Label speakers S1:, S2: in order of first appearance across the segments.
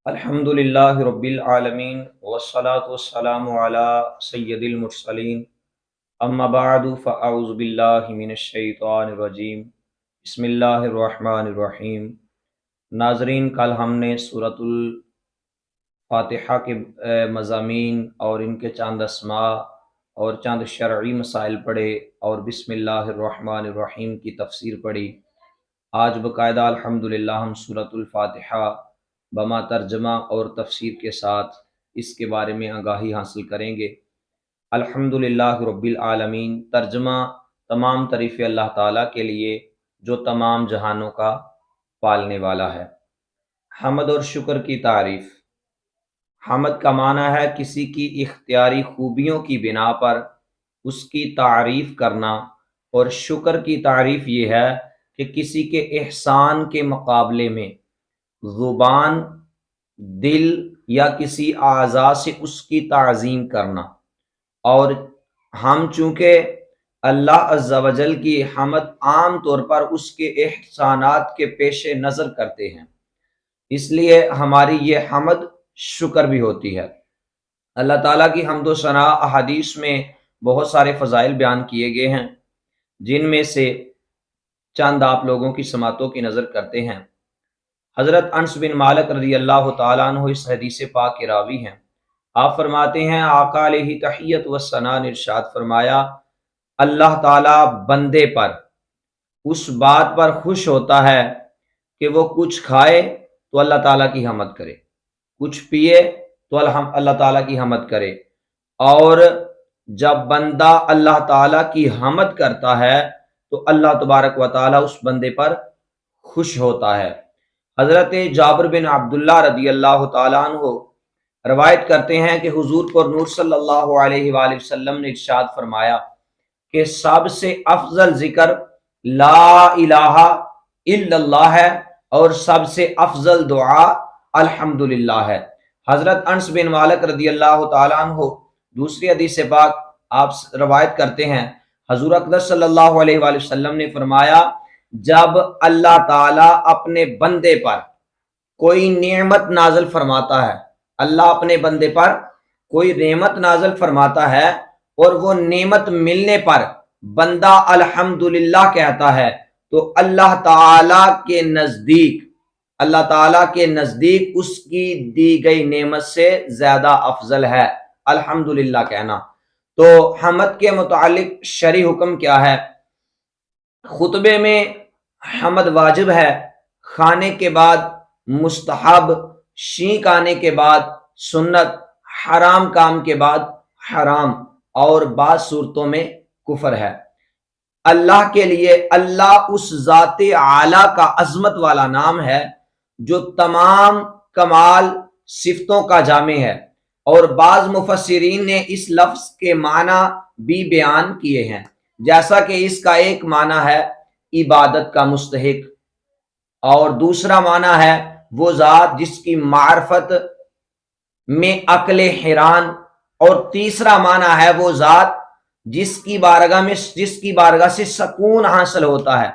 S1: الحمد للہ رب العالمین والصلاة والسلام علی سید المرسلین اما بعد فاعوذ باللہ من الشیطان الرجیم بسم اللہ الرحمن الرحیم۔ ناظرین، کل ہم نے سورۃ الفاتحہ کے مضامین اور ان کے چند اسماء اور چند شرعی مسائل پڑھے اور بسم اللہ الرحمن الرحیم کی تفسیر پڑھی۔ آج باقاعدہ الحمدللہ ہم سورۃ الفاتحہ بما ترجمہ اور تفسیر کے ساتھ اس کے بارے میں آگاہی حاصل کریں گے۔ الحمدللہ رب العالمین، ترجمہ تمام تعریف اللہ تعالیٰ کے لیے جو تمام جہانوں کا پالنے والا ہے۔ حمد اور شکر کی تعریف۔ حمد کا معنی ہے کسی کی اختیاری خوبیوں کی بنا پر اس کی تعریف کرنا، اور شکر کی تعریف یہ ہے کہ کسی کے احسان کے مقابلے میں زبان، دل یا کسی اعضاء سے اس کی تعظیم کرنا۔ اور ہم چونکہ اللہ عز و جل کی حمد عام طور پر اس کے احسانات کے پیش نظر کرتے ہیں، اس لیے ہماری یہ حمد شکر بھی ہوتی ہے۔ اللہ تعالیٰ کی حمد و ثنا احادیث میں بہت سارے فضائل بیان کیے گئے ہیں، جن میں سے چند آپ لوگوں کی سماعتوں کی نظر کرتے ہیں۔ حضرت انس بن مالک رضی اللہ تعالیٰ عنہ اس حدیث پاک کے راوی ہیں۔ آپ فرماتے ہیں آقا علیہ تحیت و ثنا نے ارشاد فرمایا، اللہ تعالیٰ بندے پر اس بات پر خوش ہوتا ہے کہ وہ کچھ کھائے تو اللہ تعالیٰ کی حمد کرے، کچھ پیے تو اللہ تعالیٰ کی حمد کرے، اور جب بندہ اللہ تعالیٰ کی حمد کرتا ہے تو اللہ تبارک و تعالیٰ اس بندے پر خوش ہوتا ہے۔ حضرت جابر بن عبداللہ رضی اللہ تعالیٰ عنہ روایت کرتے ہیں کہ حضور پر نور صلی اللہ علیہ وآلہ وسلم نے ارشاد فرمایا کہ سب سے افضل ذکر لا الہ الا اللہ ہے، اور سب سے افضل دعا الحمدللہ ہے۔ حضرت انس بن مالک رضی اللہ تعالیٰ عنہ دوسری حدیث پاک آپ روایت کرتے ہیں، حضور اقدس صلی اللہ علیہ وآلہ وسلم نے فرمایا، جب اللہ تعالیٰ اپنے بندے پر کوئی نعمت نازل فرماتا ہے، اللہ اپنے بندے پر کوئی نعمت نازل فرماتا ہے اور وہ نعمت ملنے پر بندہ الحمدللہ کہتا ہے، تو اللہ تعالیٰ کے نزدیک اس کی دی گئی نعمت سے زیادہ افضل ہے الحمدللہ کہنا۔ تو حمد کے متعلق شرعی حکم کیا ہے؟ خطبے میں حمد واجب ہے، کھانے کے بعد مستحب، چھینک آنے کے بعد سنت، حرام کام کے بعد حرام، اور بعض صورتوں میں کفر ہے۔ اللہ کے لیے اللہ اس ذات اعلیٰ کا عظمت والا نام ہے جو تمام کمال صفتوں کا جامع ہے، اور بعض مفسرین نے اس لفظ کے معنی بھی بیان کیے ہیں، جیسا کہ اس کا ایک معنی ہے عبادت کا مستحق، اور دوسرا معنی ہے وہ ذات جس کی معرفت میں عقل حیران، اور تیسرا معنی ہے وہ ذات جس کی بارگاہ سے سکون حاصل ہوتا ہے،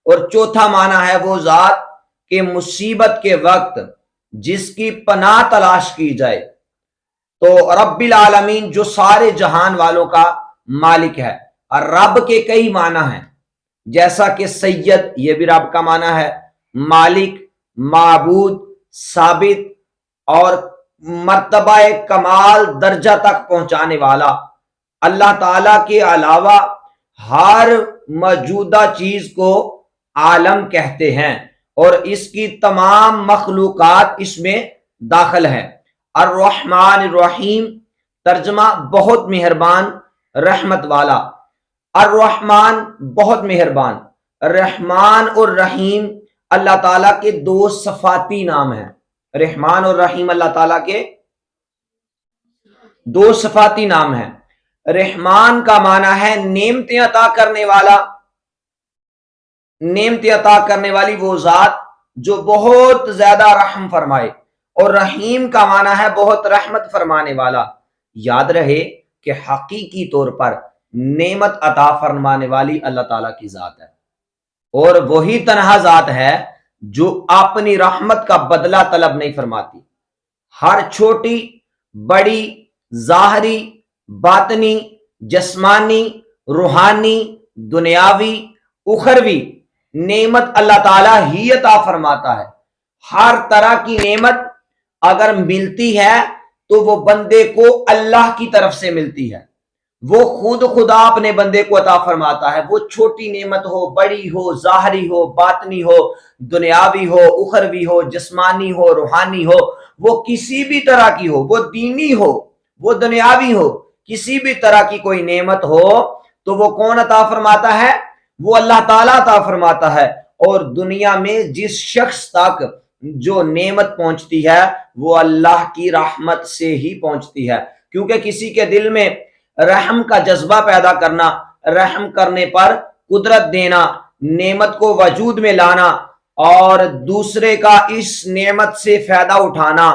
S1: اور چوتھا معنی ہے وہ ذات کہ مصیبت کے وقت جس کی پناہ تلاش کی جائے۔ تو رب العالمین جو سارے جہان والوں کا مالک ہے، اور رب کے کئی معنی ہیں، جیسا کہ سید یہ بھی رب کا معنی ہے، مالک، معبود، ثابت، اور مرتبہ کمال درجہ تک پہنچانے والا۔ اللہ تعالیٰ کے علاوہ ہر موجودہ چیز کو عالم کہتے ہیں، اور اس کی تمام مخلوقات اس میں داخل ہیں۔ الرحمن الرحیم، ترجمہ بہت مہربان، رحمت والا۔ الرحمن بہت مہربان، رحمان اور رحیم اللہ تعالیٰ کے دو صفاتی نام ہیں۔ رحمان اور رحیم اللہ تعالیٰ کے دو صفاتی نام ہیں۔ رحمان کا معنی ہے نعمتیں عطا کرنے والا، نعمتیں عطا کرنے والی وہ ذات جو بہت زیادہ رحم فرمائے، اور رحیم کا معنی ہے بہت رحمت فرمانے والا۔ یاد رہے کہ حقیقی طور پر نعمت عطا فرمانے والی اللہ تعالیٰ کی ذات ہے، اور وہی تنہا ذات ہے جو اپنی رحمت کا بدلہ طلب نہیں فرماتی۔ ہر چھوٹی بڑی ظاہری باطنی جسمانی روحانی دنیاوی اخروی نعمت اللہ تعالیٰ ہی عطا فرماتا ہے۔ ہر طرح کی نعمت اگر ملتی ہے تو وہ بندے کو اللہ کی طرف سے ملتی ہے، وہ خود خدا اپنے بندے کو عطا فرماتا ہے، وہ چھوٹی نعمت ہو بڑی ہو ظاہری ہو باطنی ہو دنیاوی ہو اخروی ہو جسمانی ہو روحانی ہو، وہ کسی بھی طرح کی ہو، وہ دینی ہو وہ دنیاوی ہو، کسی بھی طرح کی کوئی نعمت ہو تو وہ کون عطا فرماتا ہے؟ وہ اللہ تعالیٰ عطا فرماتا ہے۔ اور دنیا میں جس شخص تک جو نعمت پہنچتی ہے وہ اللہ کی رحمت سے ہی پہنچتی ہے، کیونکہ کسی کے دل میں رحم کا جذبہ پیدا کرنا، رحم کرنے پر قدرت دینا، نعمت کو وجود میں لانا اور دوسرے کا اس نعمت سے فائدہ اٹھانا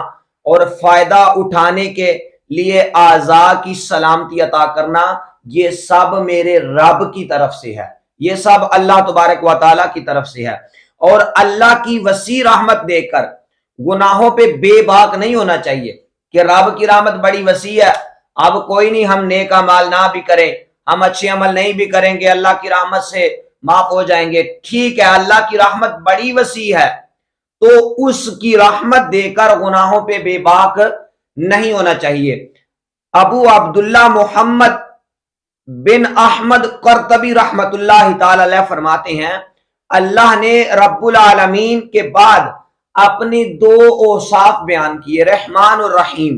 S1: اور فائدہ اٹھانے کے لیے اعضاء کی سلامتی عطا کرنا، یہ سب میرے رب کی طرف سے ہے، یہ سب اللہ تبارک و تعالیٰ کی طرف سے ہے۔ اور اللہ کی وسیع رحمت دیکھ کر گناہوں پہ بے باک نہیں ہونا چاہیے کہ رب کی رحمت بڑی وسیع ہے، اب کوئی نہیں، ہم نیک اعمال نہ بھی کریں، ہم اچھے عمل نہیں بھی کریں گے اللہ کی رحمت سے معاف ہو جائیں گے۔ ٹھیک ہے، اللہ کی رحمت بڑی وسیع ہے تو اس کی رحمت دے کر گناہوں پہ بے باک نہیں ہونا چاہیے۔ ابو عبداللہ محمد بن احمد قرطبی رحمت اللہ تعالی علیہ فرماتے ہیں، اللہ نے رب العالمین کے بعد اپنی دو اوصاف بیان کیے، رحمان اور رحیم۔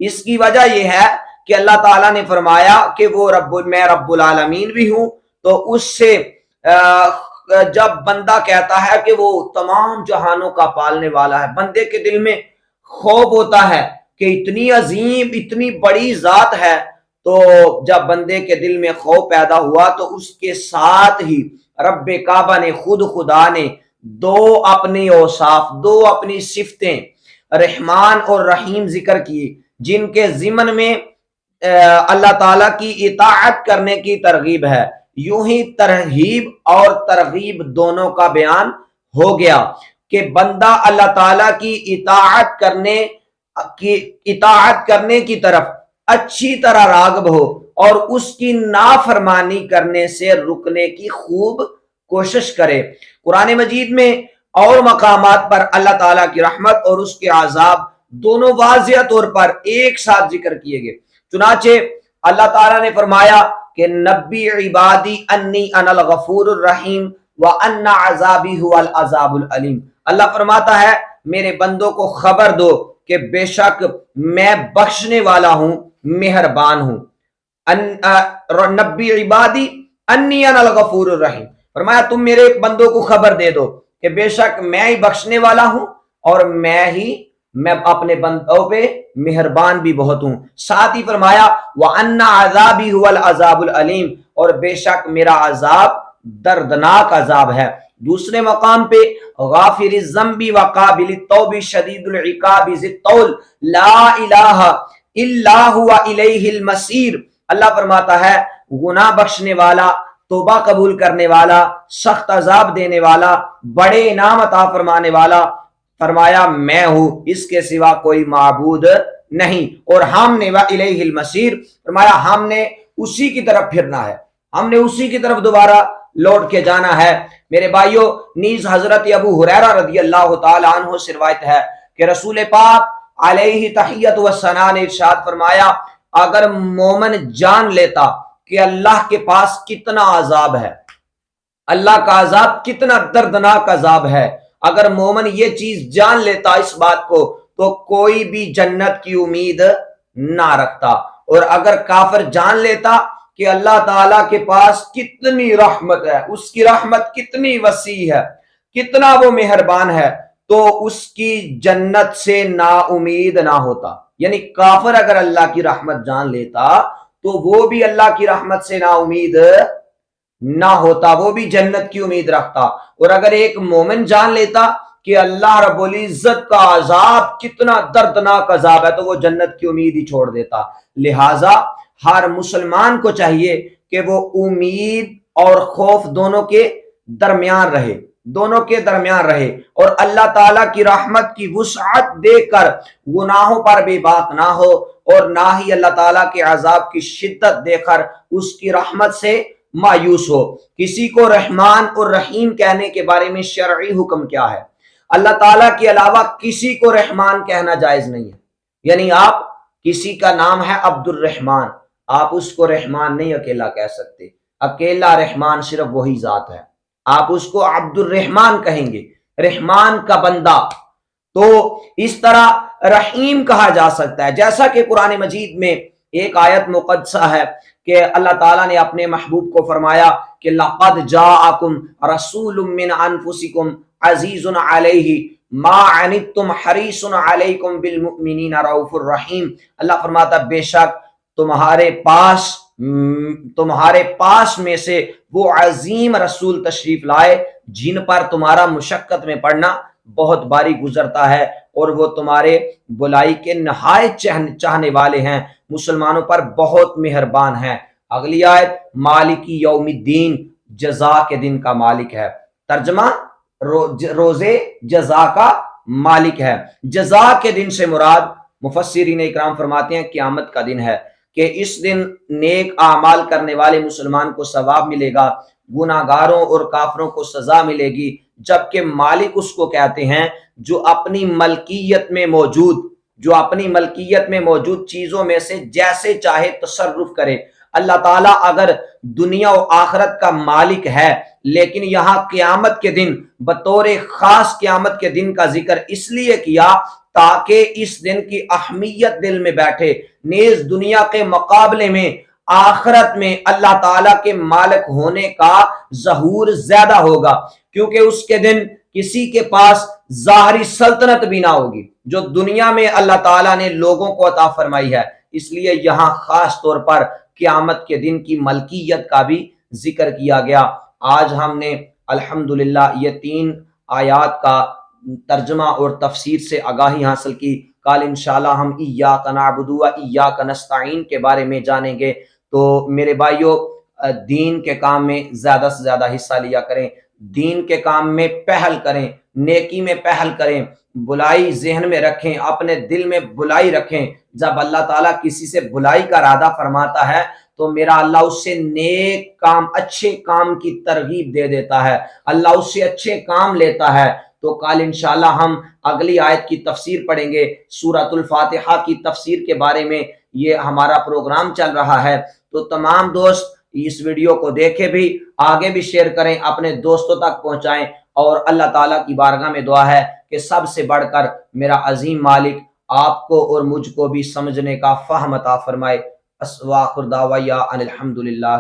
S1: اس کی وجہ یہ ہے کہ اللہ تعالیٰ نے فرمایا کہ وہ میں رب العالمین بھی ہوں، تو اس سے جب بندہ کہتا ہے کہ وہ تمام جہانوں کا پالنے والا ہے، بندے کے دل میں خوف ہوتا ہے کہ اتنی عظیم اتنی بڑی ذات ہے، تو جب بندے کے دل میں خوف پیدا ہوا تو اس کے ساتھ ہی رب کعبہ نے خدا نے دو اپنی اوصاف، دو اپنی صفتیں رحمان اور رحیم ذکر کی، جن کے ضمن میں اللہ تعالیٰ کی اطاعت کرنے کی ترغیب ہے۔ یوں ہی ترغیب اور ترغیب دونوں کا بیان ہو گیا کہ بندہ اللہ تعالیٰ کی اطاعت کرنے کی طرف اچھی طرح راغب ہو اور اس کی نافرمانی کرنے سے رکنے کی خوب کوشش کرے۔ قرآن مجید میں اور مقامات پر اللہ تعالیٰ کی رحمت اور اس کے عذاب دونوں واضح طور پر ایک ساتھ ذکر کیے گئے۔ چنانچہ اللہ تعالیٰ نے فرمایا کہ نبی عبادی انی انا الغفور الرحیم وان عذابی هو العذاب العلیم۔ اللہ فرماتا ہے میرے بندوں کو خبر دو کہ بے شک میں بخشنے والا ہوں، مہربان ہوں۔ نبی عبادی انی انا الغفور الرحیم، فرمایا تم میرے بندوں کو خبر دے دو کہ بے شک میں ہی بخشنے والا ہوں اور میں اپنے بندوں پہ مہربان بھی بہت ہوں۔ ساتھ ہی فرمایا وَأَنَّ عَذَابِي هُوَ الْعَذَابُ الْعَلِيمُ، اور بے شک میرا عذاب دردناک عذاب ہے۔ دوسرے مقام پہ غافر الذنب وقابل التوب شدید العقاب ذی الطول لا الہ الا هو الیہ المصیر، اللہ فرماتا ہے گناہ بخشنے والا، توبہ قبول کرنے والا، سخت عذاب دینے والا، بڑے انعام عطا فرمانے والا، فرمایا میں ہوں، اس کے سوا کوئی معبود نہیں، اور ہم نے وَإِلَيْهِ الْمَصِيرُ، فرمایا ہم نے اسی کی طرف پھرنا ہے، ہم نے اسی کی طرف دوبارہ لوٹ کے جانا ہے۔ میرے بھائیو، نیز حضرت ابو ہریرہ رضی اللہ تعالی عنہ سے روایت ہے کہ رسول پاک علیہ تحیۃ والثناء نے ارشاد فرمایا اگر مومن جان لیتا کہ اللہ کے پاس کتنا عذاب ہے، اللہ کا عذاب کتنا دردناک عذاب ہے، اگر مومن یہ چیز جان لیتا اس بات کو تو کوئی بھی جنت کی امید نہ رکھتا، اور اگر کافر جان لیتا کہ اللہ تعالیٰ کے پاس کتنی رحمت ہے، اس کی رحمت کتنی وسیع ہے، کتنا وہ مہربان ہے، تو اس کی جنت سے نا امید نہ ہوتا۔ یعنی کافر اگر اللہ کی رحمت جان لیتا تو وہ بھی اللہ کی رحمت سے نا امید نہ ہوتا، وہ بھی جنت کی امید رکھتا۔ اور اگر ایک مومن جان لیتا کہ اللہ رب العزت کا عذاب کتنا دردناک عذاب ہے تو وہ جنت کی امید ہی چھوڑ دیتا۔ لہٰذا ہر مسلمان کو چاہیے کہ وہ امید اور خوف دونوں کے درمیان رہے، دونوں کے درمیان رہے، اور اللہ تعالیٰ کی رحمت کی وسعت دیکھ کر گناہوں پر بے باک نہ ہو، اور نہ ہی اللہ تعالیٰ کے عذاب کی شدت دیکھ کر اس کی رحمت سے مایوس ہو۔ کسی کو رحمان اور رحیم کہنے کے بارے میں شرعی حکم کیا ہے؟ اللہ تعالیٰ کے علاوہ کسی کو رحمان کہنا جائز نہیں ہے، یعنی آپ کسی کا نام ہے عبد الرحمان، آپ اس کو رحمان نہیں اکیلا کہہ سکتے، اکیلا رحمان صرف وہی ذات ہے، آپ اس کو عبد الرحمان کہیں گے، رحمان کا بندہ۔ تو اس طرح رحیم کہا جا سکتا ہے، جیسا کہ قرآن مجید میں ایک آیت مقدسہ ہے کہ اللہ تعالیٰ نے اپنے محبوب کو فرمایا کہ لَقَدْ جَاءَكُمْ رَسُولٌ مِّنْ أَنفُسِكُمْ عَزِيزٌ عَلَيْهِ مَا عَنِتُّمْ حَرِيصٌ عَلَيْكُمْ بِالْمُؤْمِنِينَ رَءُوفٌ رَحِيمٌ۔ اللہ فرماتا بے شک تمہارے پاس میں سے وہ عظیم رسول تشریف لائے جن پر تمہارا مشقت میں پڑنا بہت باری گزرتا ہے، اور وہ تمہارے بلائی کے نہایت چاہنے والے ہیں، مسلمانوں پر بہت مہربان ہیں۔ اگلی آیت مالک یوم الدین، جزا کے دن کا مالک ہے، ترجمہ روزے جزا کا مالک ہے۔ جزا کے دن سے مراد مفسرین اکرام فرماتے ہیں قیامت کا دن ہے، کہ اس دن نیک اعمال کرنے والے مسلمان کو ثواب ملے گا، گناہگاروں اور کافروں کو سزا ملے گی، جبکہ مالک اس کو کہتے ہیں جو اپنی ملکیت میں موجود چیزوں میں سے جیسے چاہے تصرف کرے۔ اللہ تعالیٰ اگر دنیا و آخرت کا مالک ہے، لیکن یہاں قیامت کے دن بطور خاص قیامت کے دن کا ذکر اس لیے کیا تاکہ اس دن کی اہمیت دل میں بیٹھے، نیز دنیا کے مقابلے میں آخرت میں اللہ تعالیٰ کے مالک ہونے کا ظہور زیادہ ہوگا، کیونکہ اس کے دن کسی کے پاس ظاہری سلطنت بھی نہ ہوگی جو دنیا میں اللہ تعالیٰ نے لوگوں کو عطا فرمائی ہے۔ اس لیے یہاں خاص طور پر قیامت کے دن کی ملکیت کا بھی ذکر کیا گیا۔ آج ہم نے الحمدللہ یہ 3 آیات کا ترجمہ اور تفسیر سے آگاہی حاصل کی۔ کل انشاءاللہ ہم ایاک نعبد و ایاک نستعین کے بارے میں جانیں گے۔ تو میرے بھائیو، دین کے کام میں زیادہ سے زیادہ حصہ لیا کریں، دین کے کام میں پہل کریں، نیکی میں پہل کریں، بلائی ذہن میں رکھیں، اپنے دل میں بلائی رکھیں۔ جب اللہ تعالیٰ کسی سے بلائی کا ارادہ فرماتا ہے تو میرا اللہ اس سے نیک کام، اچھے کام کی ترغیب دے دیتا ہے، اللہ اس سے اچھے کام لیتا ہے۔ تو کل انشاءاللہ ہم اگلی آیت کی تفسیر پڑھیں گے، سورۃ الفاتحہ کی تفسیر کے بارے میں یہ ہمارا پروگرام چل رہا ہے۔ تو تمام دوست اس ویڈیو کو دیکھیں بھی، آگے بھی شیئر کریں، اپنے دوستوں تک پہنچائیں، اور اللہ تعالیٰ کی بارگاہ میں دعا ہے کہ سب سے بڑھ کر میرا عظیم مالک آپ کو اور مجھ کو بھی سمجھنے کا فہم عطا فرمائے۔ وآخر دعوایا ان الحمدللہ۔